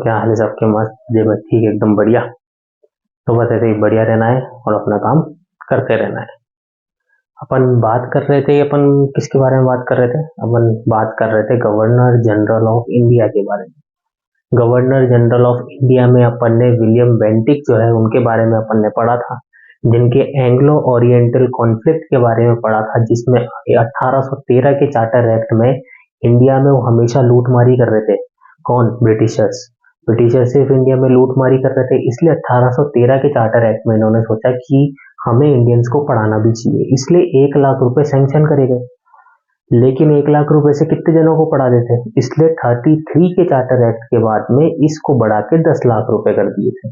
क्या हाल है सबके? मस्त जी, बस ठीक एकदम बढ़िया। तो बस ऐसे ही बढ़िया रहना है और अपना काम करते रहना है। अपन बात कर रहे थे, अपन किसके बारे में बात कर रहे थे? अपन बात कर रहे थे गवर्नर जनरल ऑफ इंडिया के बारे में। गवर्नर जनरल ऑफ इंडिया में अपन ने विलियम बेंटिक जो है उनके बारे में अपन ने पढ़ा था, जिनके एंग्लो ओरिएंटल कॉन्फ्लिक्ट के बारे में पढ़ा था, जिसमें 1813 के चार्टर एक्ट में इंडिया में वो हमेशा लूटमारी कर रहे थे। कौन? ब्रिटिशर्स। ब्रिटिशर्स सिर्फ इंडिया में लूटमारी कर रहे थे, इसलिए 1813 के चार्टर एक्ट में इन्होंने सोचा कि हमें इंडियंस को पढ़ाना भी चाहिए, इसलिए 1 लाख रुपए सैंक्शन करे गए। लेकिन 1 लाख रुपए से कितने जनों को पढ़ा देते? इसलिए 33 के चार्टर एक्ट के बाद में इसको बढ़ा के 10 लाख रुपए कर दिए थे।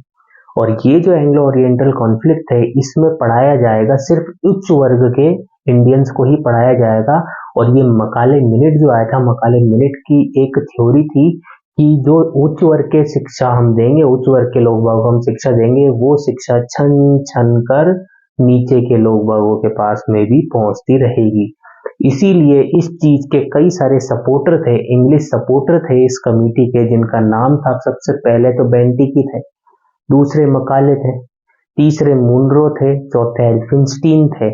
और ये जो एंग्लो ओरिएंटल कॉन्फ्लिक्ट है, इसमें पढ़ाया जाएगा सिर्फ उच्च वर्ग के इंडियंस को ही पढ़ाया जाएगा। और ये मकाले मिनिट जो आया था, मकाले मिनिट की एक थ्योरी थी कि जो उच्च वर्ग के शिक्षा हम देंगे, उच्च वर्ग के लोग बागों को हम शिक्षा देंगे, वो शिक्षा छन छन कर नीचे के लोग बागों के पास में भी पहुंचती रहेगी। इसीलिए इस चीज के कई सारे सपोर्टर थे, इंग्लिश सपोर्टर थे इस कमिटी के, जिनका नाम था सबसे पहले तो बेंटिक ही थे, दूसरे मकाले थे, तीसरे मुनरो थे, चौथे एल्फिंस्टीन थे,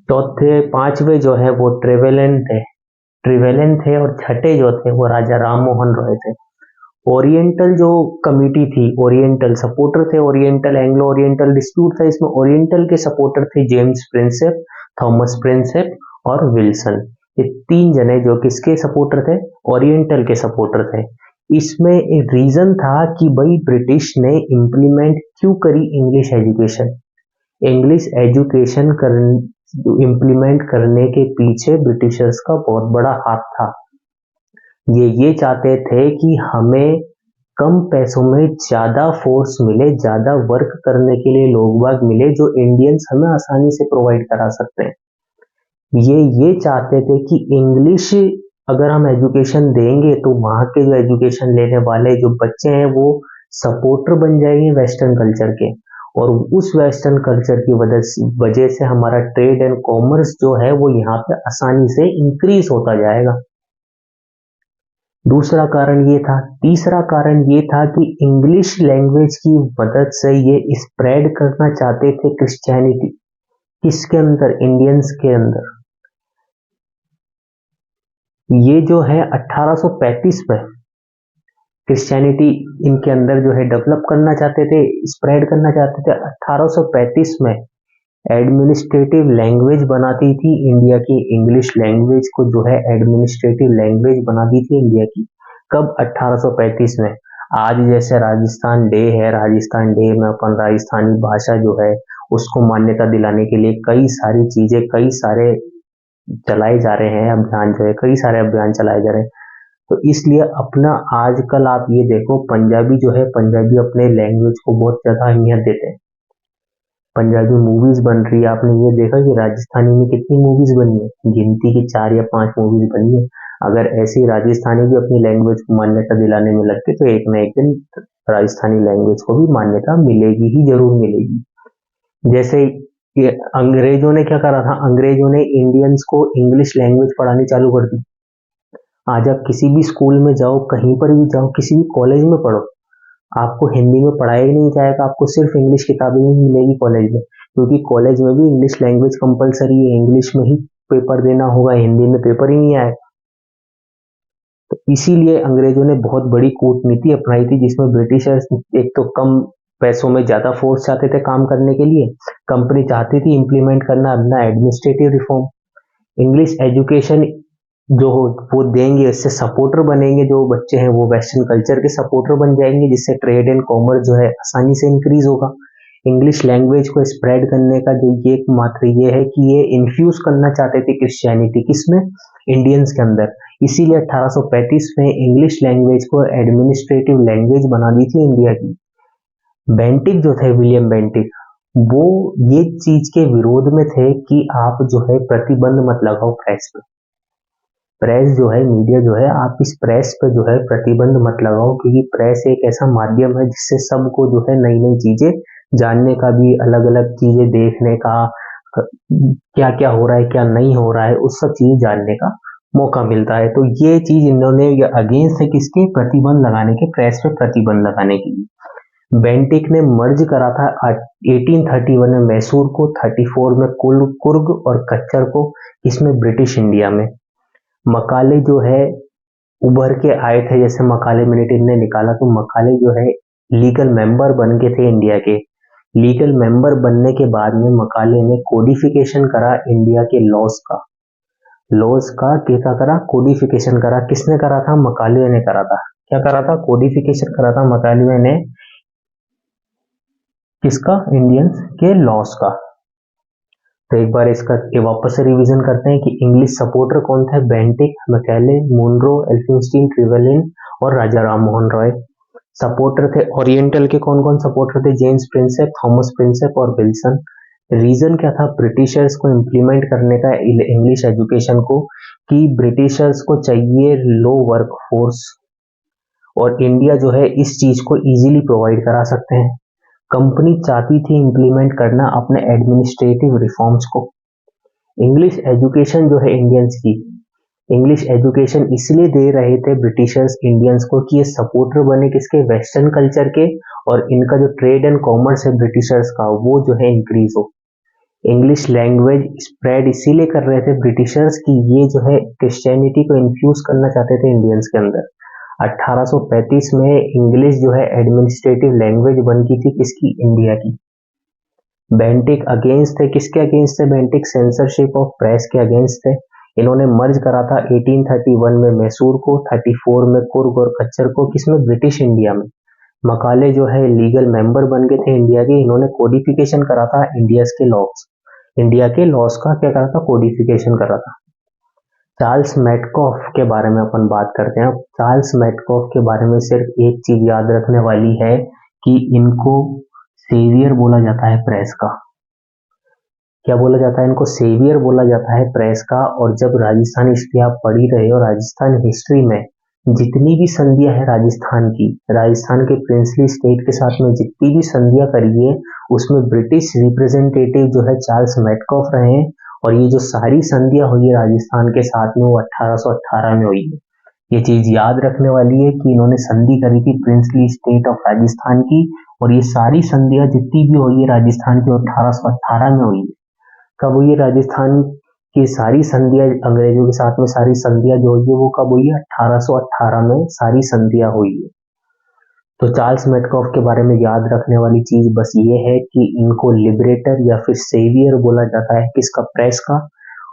चौथे पांचवे जो है वो ट्रिवेलन थे और छठे जो थे वो राजा राम मोहन रॉय थे। ओरिएंटल जो कमिटी थी, ओरिएंटल सपोर्टर थे, ओरिएंटल एंग्लो ओरिएंटल डिस्प्यूट था, इसमें ओरिएंटल के सपोर्टर थे जेम्स प्रिंसेप, थॉमस प्रिंसेप और विल्सन। ये 3 जने जो किसके सपोर्टर थे? ओरिएंटल के सपोर्टर थे। इसमें एक रीजन था कि भाई ब्रिटिश ने इम्प्लीमेंट क्यों करी English education. English education implement करने के पीछे ब्रिटिशर्स का बहुत बड़ा हाथ था। ये चाहते थे कि हमें कम पैसों में ज्यादा फोर्स मिले, ज्यादा वर्क करने के लिए लोग बाग मिले, जो इंडियंस हमें आसानी से प्रोवाइड करा सकते हैं। ये चाहते थे कि इंग्लिश अगर हम एजुकेशन देंगे तो वहां के जो एजुकेशन लेने वाले जो बच्चे हैं वो सपोर्टर बन जाएंगे वेस्टर्न कल्चर के, और उस वेस्टर्न कल्चर की वजह से हमारा ट्रेड एंड कॉमर्स जो है वो यहाँ पे आसानी से इंक्रीज होता जाएगा। दूसरा कारण ये था। तीसरा कारण ये था कि इंग्लिश लैंग्वेज की मदद से ये स्प्रेड करना चाहते थे क्रिश्चियनिटी। किसके अंदर? इंडियंस के अंदर। ये जो है 1835 में क्रिश्चियनिटी इनके अंदर जो है डेवलप करना चाहते थे, स्प्रेड करना चाहते थे। 1835 में एडमिनिस्ट्रेटिव लैंग्वेज बनाती थी इंडिया की, इंग्लिश लैंग्वेज को जो है एडमिनिस्ट्रेटिव लैंग्वेज बना दी थी इंडिया की। कब? 1835 में। आज जैसे राजस्थान डे है, राजस्थान डे में अपन राजस्थानी भाषा जो है उसको मान्यता दिलाने के लिए कई सारी चीजें, कई सारे चलाए जा रहे हैं अभियान, जो है कई सारे अभियान चलाए जा रहे हैं। तो इसलिए अपना आजकल आप ये देखो, पंजाबी जो है, पंजाबी अपने लैंग्वेज को बहुत ज्यादा अहमियत देते हैं। पंजाबी मूवीज बन रही है, आपने ये देखा कि राजस्थानी में कितनी मूवीज बनी है? गिनती की 4 या 5 मूवीज बनी है। अगर ऐसी राजस्थानी भी अपनी लैंग्वेज को मान्यता दिलाने में लगते तो एक ना एक दिन राजस्थानी लैंग्वेज को भी मान्यता मिलेगी ही, जरूर मिलेगी। जैसे ये अंग्रेजों ने क्या करा था? अंग्रेजों ने इंडियंस को इंग्लिश लैंग्वेज पढ़ानी चालू कर दी। आज आप किसी भी स्कूल में जाओ, कहीं पर भी जाओ, किसी भी कॉलेज में पढ़ो, आपको हिंदी में पढ़ाया ही नहीं जाएगा, आपको सिर्फ इंग्लिश किताबें ही मिलेगी कॉलेज में, क्योंकि कॉलेज में भी इंग्लिश लैंग्वेज कंपलसरी है, इंग्लिश में ही पेपर देना होगा, हिंदी में पेपर ही नहीं आएगा। तो इसीलिए अंग्रेजों ने बहुत बड़ी कूटनीति अपनाई थी, जिसमें ब्रिटिशर्स एक तो कम पैसों में ज्यादा फोर्स चाहते थे काम करने के लिए, कंपनी चाहती थी इम्प्लीमेंट करना अपना एडमिनिस्ट्रेटिव रिफॉर्म। इंग्लिश एजुकेशन जो हो वो देंगे, इससे सपोर्टर बनेंगे, जो बच्चे हैं वो वेस्टर्न कल्चर के सपोर्टर बन जाएंगे, जिससे ट्रेड एंड कॉमर्स जो है आसानी से इंक्रीज होगा। इंग्लिश लैंग्वेज को स्प्रेड करने का जो ये मात्र ये है कि ये इन्फ्यूज करना चाहते थे क्रिश्चियनिटी, किसमें? इंडियंस के अंदर। इसीलिए 1835 में इंग्लिश लैंग्वेज को एडमिनिस्ट्रेटिव लैंग्वेज बना दी थी इंडिया की। बेंटिक जो थे, विलियम बेंटिक, वो ये चीज के विरोध में थे कि आप जो है प्रतिबंध मत लगाओ प्रेस पे। प्रेस जो है, मीडिया जो है, आप इस प्रेस पे जो है प्रतिबंध मत लगाओ, क्योंकि प्रेस एक ऐसा माध्यम है जिससे सबको जो है नई नई चीजें जानने का भी, अलग अलग चीजें देखने का, क्या क्या हो रहा है क्या नहीं हो रहा है, उस सब चीजें जानने का मौका मिलता है। तो ये चीज इन्होंने अगेंस्ट है किसके, प्रतिबंध लगाने के, प्रेस पे प्रतिबंध लगाने की। बेंटिक ने मर्ज करा था 1831 में मैसूर को, 34 में कुर्ग और कच्चर को, इसमें ब्रिटिश इंडिया में। मकाले जो है उभर के आए थे, जैसे मकाले मिलिट्री ने निकाला, तो मकाले जो है लीगल मेंबर बन गए थे इंडिया के। लीगल मेंबर बनने के बाद में मकाले ने कोडिफिकेशन करा इंडिया के लॉज का। लॉज का क्या करा, कोडिफिकेशन करा। किसने करा था, मकाले ने करा था। क्या करा था, कोडिफिकेशन करा था मकाले ने। किसका, इंडियंस के लॉज का। तो एक बार इसका वापस से रिवीजन करते हैं कि इंग्लिश सपोर्टर कौन थे, बेंटिक, मैकाले, मुनरो, एल्फिंस्टीन, ट्रेवेलिन और राजा राम मोहन रॉय। सपोर्टर थे ओरिएंटल के, कौन कौन सपोर्टर थे, जेम्स प्रिंसेप, थॉमस प्रिंसेप और विल्सन। रीजन क्या था, ब्रिटिशर्स को इम्प्लीमेंट करने का इंग्लिश एजुकेशन को, कि ब्रिटिशर्स को चाहिए लो वर्क फोर्स और इंडिया जो है इस चीज को इजीली प्रोवाइड करा सकते हैं। कंपनी चाहती थी इम्प्लीमेंट करना अपने एडमिनिस्ट्रेटिव रिफॉर्म्स को। इंग्लिश एजुकेशन जो है इंडियंस की, इंग्लिश एजुकेशन इसलिए दे रहे थे ब्रिटिशर्स इंडियंस को कि ये सपोर्टर बने किसके, वेस्टर्न कल्चर के, और इनका जो ट्रेड एंड कॉमर्स है ब्रिटिशर्स का वो जो है इंक्रीज हो। इंग्लिश लैंग्वेज स्प्रेड इसीलिए कर रहे थे ब्रिटिशर्स कि ये जो है क्रिश्चियनिटी को इन्फ्यूज करना चाहते थे इंडियंस के अंदर। 1835 में इंग्लिश जो है एडमिनिस्ट्रेटिव लैंग्वेज बन गई थी किसकी, इंडिया की। बेंटिक अगेंस्ट थे, किसके अगेंस्ट थे, बेंटिक सेंसरशिप ऑफ प्रेस के अगेंस्ट थे। इन्होंने मर्ज करा था 1831 में मैसूर को, 34 में कुर्ग और कच्चर को, किसमें, ब्रिटिश इंडिया में। मकाले जो है लीगल मेंबर बन गए थे इंडिया के। इन्होंने कोडिफिकेशन करा था इंडिया के लॉज, इंडिया के लॉज का क्या करा था, कोडिफिकेशन करा था। चार्ल्स मेटकॉफ के बारे में अपन बात करते हैं। चार्ल्स मेटकॉफ के बारे में सिर्फ एक चीज याद रखने वाली है कि इनको सेवियर बोला जाता है प्रेस का। क्या बोला जाता है इनको, सेवियर बोला जाता है प्रेस का। और जब राजस्थान हिस्ट्री आप पढ़ी रहे हो, राजस्थान हिस्ट्री में जितनी भी संधियां है राजस्थान की, राजस्थान के प्रिंसली स्टेट के साथ में जितनी भी संधियां करी है, उसमें ब्रिटिश रिप्रेजेंटेटिव जो है चार्ल्स मेटकॉफ रहे हैं। और ये जो सारी संधियां हुई है राजस्थान के साथ में, वो 1818 में हुई है। ये चीज याद रखने वाली है कि इन्होंने संधि करी थी प्रिंसली स्टेट ऑफ राजस्थान की, और ये सारी संधियां जितनी भी हुई है राजस्थान की 1818 में हुई है। कब हुई है राजस्थान की सारी संधियां अंग्रेजों के साथ में, सारी संधियां जो हुई है वो कब हुई है, 1818 में सारी संधियां हुई है। तो चार्ल्स मेटकॉफ के बारे में याद रखने वाली चीज बस ये है कि इनको लिबरेटर या फिर सेवियर बोला जाता है किसका, प्रेस का।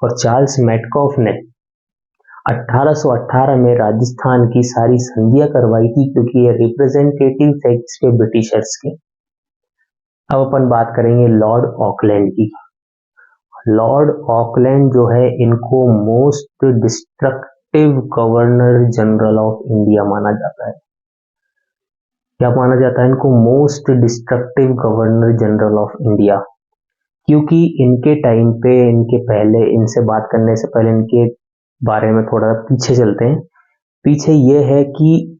और चार्ल्स मेटकॉफ ने 1818 में राजस्थान की सारी संधियां करवाई थी, क्योंकि ये रिप्रेजेंटेटिव थे किसके, ब्रिटिशर्स के। अब अपन बात करेंगे लॉर्ड ऑकलैंड की। लॉर्ड ऑकलैंड जो है इनको most destructive governor general of India माना जाता है। क्या माना जाता है इनको, most destructive governor general of India. क्योंकि इनके टाइम पे, इनके पहले, इनसे बात करने से पहले इनके बारे में थोड़ा पीछे चलते हैं। पीछे ये है कि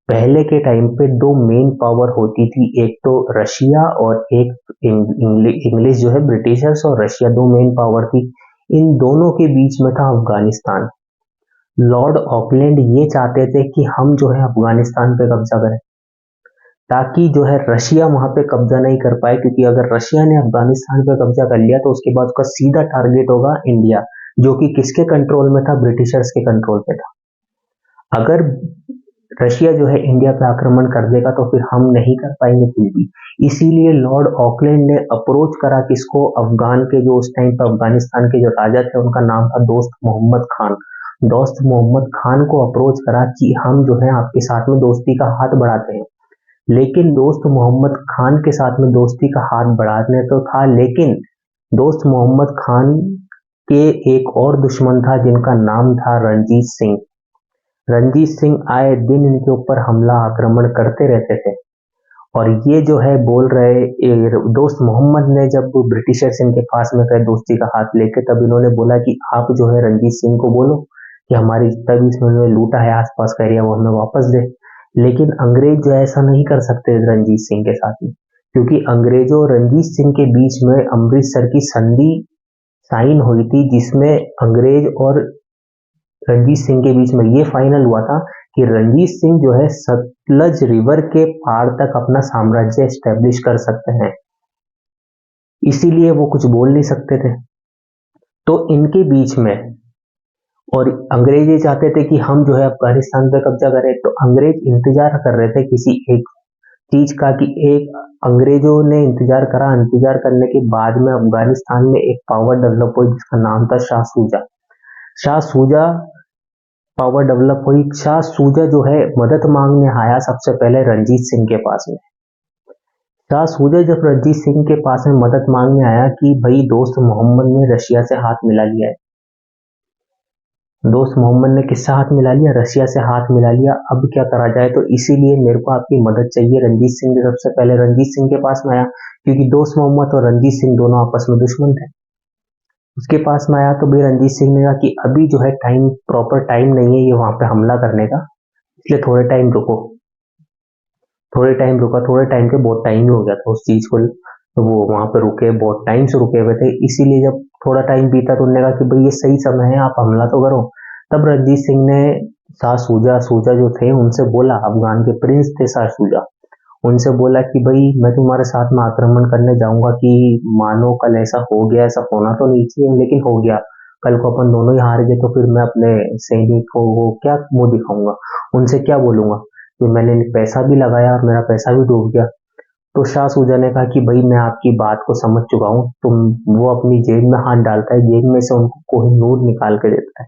पहले के टाइम पे दो मेन पावर होती थी, एक तो रशिया और एक इंग्लिश जो है, ब्रिटिशर्स और रशिया, दो मेन पावर थी। इन दोनों के बीच में था अफगानिस्तान। लॉर्ड ऑकलैंड ये चाहते थे कि हम जो है अफगानिस्तान पे कब्जा करें, ताकि जो है रशिया वहां पे कब्जा नहीं कर पाए, क्योंकि अगर रशिया ने अफगानिस्तान पे कब्जा कर लिया तो उसके बाद उसका सीधा टारगेट होगा इंडिया, जो कि किसके कंट्रोल में था, ब्रिटिशर्स के कंट्रोल पे था। अगर रशिया जो है इंडिया पे आक्रमण कर देगा तो फिर हम नहीं कर पाएंगे कुछ भी। इसीलिए लॉर्ड ऑकलैंड ने अप्रोच करा किसको, अफगान के जो उस टाइम पर अफगानिस्तान के जो राजा थे उनका नाम था दोस्त मोहम्मद खान। दोस्त मोहम्मद खान को अप्रोच करा कि हम जो है आपके साथ में दोस्ती का हाथ बढ़ाते हैं। लेकिन दोस्त मोहम्मद खान के साथ में दोस्ती का हाथ बढ़ाने तो था, लेकिन दोस्त मोहम्मद खान के एक और दुश्मन था जिनका नाम था रणजीत सिंह। रणजीत सिंह आए दिन इनके ऊपर हमला आक्रमण करते रहते थे। और ये जो है बोल रहे, दोस्त मोहम्मद ने जब ब्रिटिशर्स इनके पास में गए दोस्ती का हाथ लेके, तब इन्होंने बोला कि आप जो है रणजीत सिंह को बोलो कि हमारी जितना भी इसमें लूटा है आसपास का एरिया वो हमें वापस दे। लेकिन अंग्रेज जो ऐसा नहीं कर सकते रणजीत सिंह के साथ में, क्योंकि अंग्रेजों और रणजीत सिंह के बीच में अमृतसर की संधि साइन हुई थी, जिसमें अंग्रेज और रणजीत सिंह के बीच में ये फाइनल हुआ था कि रणजीत सिंह जो है सतलज रिवर के पार तक अपना साम्राज्य एस्टेब्लिश कर सकते हैं, इसीलिए वो कुछ बोल नहीं सकते थे। तो इनके बीच में, और अंग्रेज ये चाहते थे कि हम जो है अफगानिस्तान पे कब्जा करें, तो अंग्रेज इंतजार कर रहे थे किसी एक चीज का कि एक अंग्रेजों ने इंतजार करा, इंतजार करने के बाद में अफगानिस्तान में एक पावर डेवलप हुई जिसका नाम था शाह सूजा। शाह सूजा पावर डेवलप हुई। शाह सूजा जो है मदद मांगने आया सबसे पहले रणजीत सिंह के पास में। शाह सूजा जब रणजीत सिंह के पास में मदद मांगने आया कि भाई दोस्त मोहम्मद ने रशिया से हाथ मिला लिया है, दोस्त मोहम्मद ने किससे हाथ मिला लिया, रशिया से हाथ मिला लिया, अब क्या करा जाए, तो इसीलिए मेरे को आपकी मदद चाहिए। रणजीत सिंह ने सबसे पहले रणजीत सिंह के पास में आया, क्योंकि दोस्त मोहम्मद और रणजीत सिंह दोनों आपस में दुश्मन थे। उसके पास में आया तो भाई रणजीत सिंह ने कहा कि अभी जो है टाइम, प्रॉपर टाइम नहीं है ये वहां पे हमला करने का, इसलिए थोड़े टाइम रुको। थोड़े टाइम रुका, थोड़े टाइम के बहुत टाइम हो गया था उस चीज को, तो वो वहां पे रुके, बहुत टाइम से रुके हुए थे। इसीलिए जब थोड़ा टाइम बीता तो उन्होंने कहा कि भाई ये सही समय है, आप हमला तो करो। तब रणजीत सिंह ने शाह सूजा जो थे उनसे बोला, अफगान के प्रिंस थे शाह सूजा, उनसे बोला कि भाई मैं तुम्हारे साथ में आक्रमण करने जाऊंगा, कि मानो कल ऐसा हो गया, ऐसा होना तो नहीं चाहिए लेकिन हो गया, कल को अपन दोनों ही हार गए तो फिर मैं अपने सैनिक को वो क्या मुंह दिखाऊंगा, उनसे क्या बोलूंगा कि मैंने पैसा भी लगाया और मेरा पैसा भी डूब गया। तो शाह सूजा ने कहा कि भाई मैं आपकी बात को समझ चुका हूँ, तुम, वो अपनी जेब में हाथ डालता है, जेब में से उनको कोहिनूर निकाल के देता है।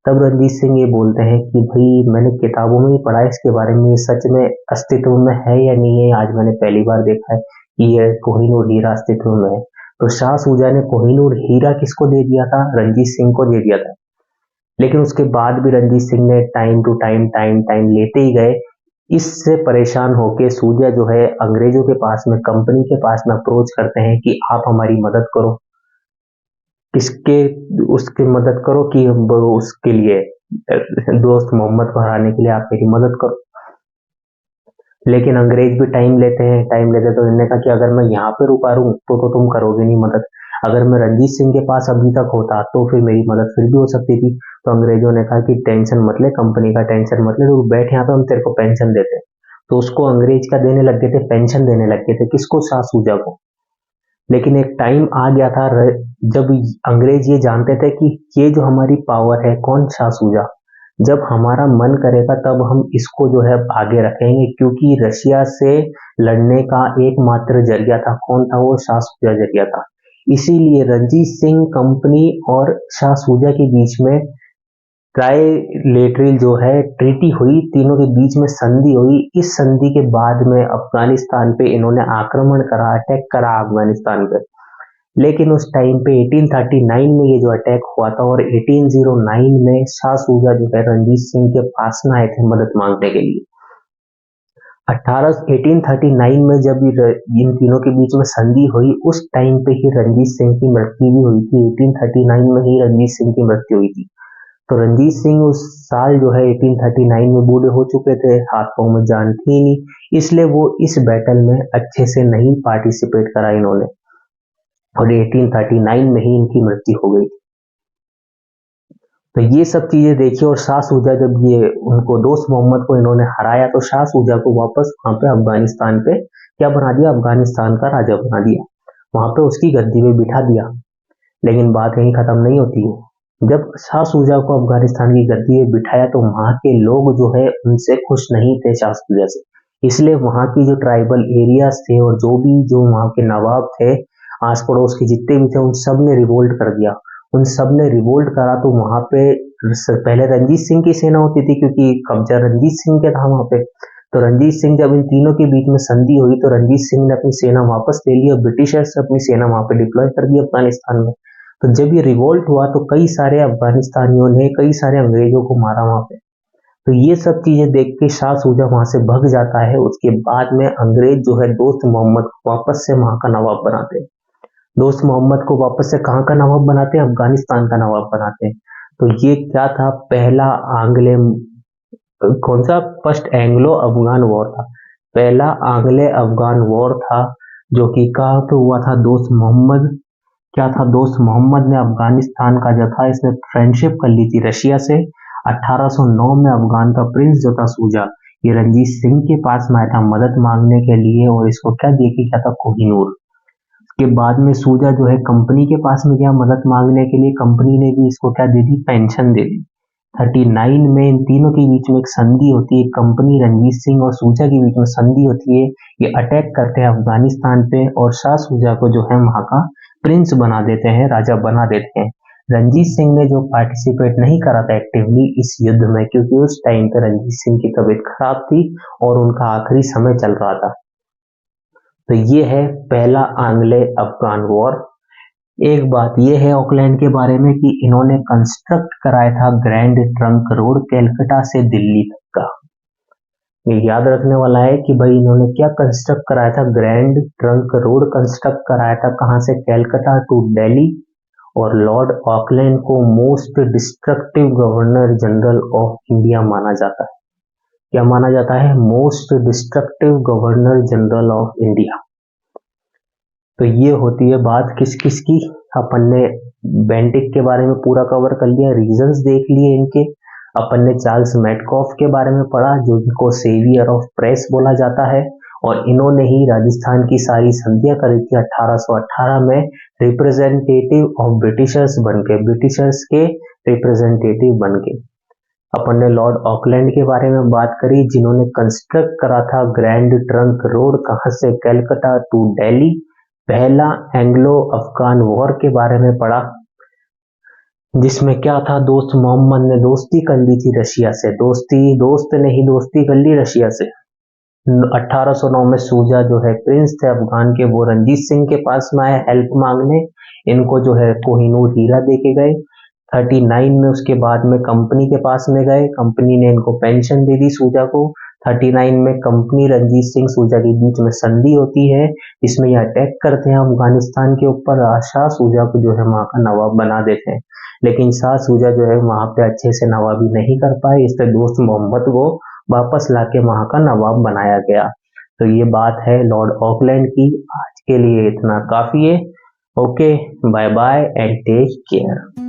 तब रणजीत सिंह ये बोलते हैं कि भाई मैंने किताबों में ही पढ़ा है इसके बारे में, ये सच में अस्तित्व में है या नहीं है, आज मैंने पहली बार देखा है कि ये कोहिनूर हीरा अस्तित्व में है। तो शाह सूजा ने कोहिनूर हीरा किसको दे दिया था, रणजीत सिंह को दे दिया था। लेकिन उसके बाद भी रणजीत सिंह ने time to time time time लेते ही गए। इससे परेशान होके सूर्या जो है अंग्रेजों के पास में, कंपनी के पास में अप्रोच करते हैं कि आप हमारी मदद करो, किसके, उसकी मदद करो कि उसके लिए, दोस्त मोहम्मद को हराने के लिए आप मेरी मदद करो। लेकिन अंग्रेज भी टाइम लेते हैं, टाइम लेते तो इन्होंने कहा कि अगर मैं यहाँ पे रुका रहूं तो तुम करोगे नहीं मदद, अगर मैं रणजीत सिंह के पास अभी तक होता तो फिर मेरी मदद फिर भी हो सकती थी। तो अंग्रेजों ने कहा कि टेंशन मत ले, कंपनी का टेंशन मत ले, तो बैठ यहाँ पे, हम तेरे को पेंशन देते हैं। तो उसको अंग्रेज का देने लग गए थे, पेंशन देने लग गए थे, किसको, शाह सूजा को। लेकिन एक टाइम आ गया था जब अंग्रेज ये जानते थे कि ये जो हमारी पावर है, कौन, शाह सूजा, जब हमारा मन करेगा तब हम इसको जो है आगे रखेंगे, क्योंकि रशिया से लड़ने का एकमात्र जरिया था, कौन था वो, शाह सूजा जरिया था। इसीलिए रणजीत सिंह कंपनी और शाह सूजा के बीच में ट्राइलेटरल जो है ट्रीटी हुई, तीनों के बीच में संधि हुई। इस संधि के बाद में अफगानिस्तान पे इन्होंने आक्रमण करा, अटैक करा अफगानिस्तान पे। लेकिन उस टाइम पे 1839 में ये जो अटैक हुआ था, और 1809 में शाह सूजा जो है रणजीत सिंह के पास में आए थे मदद मांगने के लिए। 1839 में जब इन तीनों के बीच में संधि हुई, उस टाइम पे ही रणजीत सिंह की मृत्यु भी हुई थी। 1839 में ही रणजीत सिंह की मृत्यु हुई थी। तो रणजीत सिंह उस साल जो है 1839 में बूढ़े हो चुके थे, हाथ पांव में जान थी नहीं, इसलिए वो इस बैटल में अच्छे से नहीं पार्टिसिपेट करा इन्होंने, और 1839 में ही इनकी मृत्यु हो गई। तो ये सब चीजें देखिए, और शाह सूजा जब ये उनको, दोस्त मोहम्मद को इन्होंने हराया, तो शाह सूजा को वापस वहां पे अफगानिस्तान पे क्या बना दिया, अफगानिस्तान का राजा बना दिया, वहां पे उसकी गद्दी पे बिठा दिया। लेकिन बात यहीं खत्म नहीं होती है। जब शाह सूजा को अफगानिस्तान की गद्दी पे बिठाया तो वहां के लोग जो है उनसे खुश नहीं थे शाह सूजा से, इसलिए वहां की जो ट्राइबल एरियाज थे और जो वहां के नवाब थे, आस पड़ोस के जितने भी थे, उन सब ने रिवोल्ट कर दिया। उन सब ने रिवोल्ट करा तो वहां पे पहले रंजीत सिंह की सेना होती थी, क्योंकि कब्जा रंजीत सिंह का था वहां पे। तो रंजीत सिंह, जब इन तीनों के बीच में संधि हुई तो रंजीत सिंह ने अपनी सेना वापस ले ली और ब्रिटिशर्स अपनी सेना वहां पे डिप्लॉय कर दी अफगानिस्तान में। तो जब ये रिवोल्ट हुआ तो कई सारे अफगानिस्तानियों ने कई सारे अंग्रेजों को मारा वहां पे। तो ये सब चीजें देख के शाह सूजा वहां से भग जाता है। उसके बाद में अंग्रेज जो है दोस्त मोहम्मद को वापस से वहां का नवाब बनाते हैं। दोस्त मोहम्मद को वापस से कहाँ का नवाब बनाते हैं, अफगानिस्तान का नवाब बनाते हैं। तो ये क्या था, पहला आंग्ले, कौन सा, फर्स्ट एंग्लो अफगान वॉर था, पहला आंग्ले अफगान वॉर था, जो कि कहाँ पे हुआ था, दोस्त मोहम्मद, क्या था, दोस्त मोहम्मद ने अफगानिस्तान का जो था, इसने फ्रेंडशिप कर ली थी रशिया से, 1809 में अफगान का प्रिंस जो था सूजा, ये रंजीत सिंह के पास में आया था मदद मांगने के लिए, और इसको क्या दे के क्या था, कोहिनूर। के बाद में सूजा जो है कंपनी के पास में गया मदद मांगने के लिए, कंपनी ने भी इसको क्या दे दी, पेंशन दे दी। 39 में इन तीनों के बीच में एक संधि होती है, कंपनी, रणजीत सिंह और सूजा के बीच में संधि होती है। ये अटैक करते हैं अफगानिस्तान पे और शाह सूजा को जो है वहां का प्रिंस बना देते हैं, राजा बना देते हैं। रणजीत सिंह ने जो पार्टिसिपेट नहीं करा था एक्टिवली इस युद्ध में, क्योंकि उस टाइम पे रणजीत सिंह की तबीयत खराब थी और उनका आखिरी समय चल रहा था। तो ये है पहला आंग्ले अफगान वॉर। एक बात ये है ऑकलैंड के बारे में कि इन्होंने कंस्ट्रक्ट कराया था ग्रैंड ट्रंक रोड, कलकत्ता से दिल्ली तक का। ये याद रखने वाला है कि भाई इन्होंने क्या कंस्ट्रक्ट कराया था, ग्रैंड ट्रंक रोड कंस्ट्रक्ट कराया था, कहां से, कलकत्ता टू दिल्ली। और लॉर्ड ऑकलैंड को most destructive governor general of India माना जाता है। क्या माना जाता है, most destructive governor general of India. तो ये होती है बात किस किस की, अपन ने बेंटिक के बारे में पूरा कवर कर लिया, रीजंस देख लिए इनके। अपन ने चार्ल्स मेटकॉफ के बारे में पढ़ा, जो इनको सेवियर ऑफ प्रेस बोला जाता है, और इन्होंने ही राजस्थान की सारी संधियां करी थी 1818 में, रिप्रेजेंटेटिव ऑफ ब्रिटिशर्स बन के, ब्रिटिशर्स के रिप्रेजेंटेटिव बन के। अपन ने लॉर्ड ऑकलैंड के बारे में बात करी, जिन्होंने कंस्ट्रक्ट करा था ग्रैंड ट्रंक रोड, कहां से, कलकत्ता टू दिल्ली। पहला एंग्लो अफगान वॉर के बारे में पढ़ा, जिसमें क्या था, दोस्त मोहम्मद ने दोस्ती कर ली थी रशिया से, दोस्त ने ही दोस्ती कर ली रशिया से। 1809 में सूजा जो है प्रिंस थे अफगान के, वो रणजीत सिंह के पास में आए हेल्प मांगने, इनको जो है कोहिनूर हीरा दे के गए। 39 में उसके बाद में कंपनी के पास में गए, कंपनी ने इनको पेंशन दे दी सूजा को। 39 में कंपनी, रणजीत सिंह, सूजा के बीच में संधि होती है, इसमें ये अटैक करते हैं अफगानिस्तान के ऊपर, शाह सूजा को जो है वहां का नवाब बना देते हैं। लेकिन शाह सूजा जो है वहां पे अच्छे से नवाबी नहीं कर पाए, इससे दोस्त मोहम्मद को वापस लाके वहां का नवाब बनाया गया। तो ये बात है लॉर्ड ऑकलैंड की। आज के लिए इतना काफी है। Okay, bye bye and take care.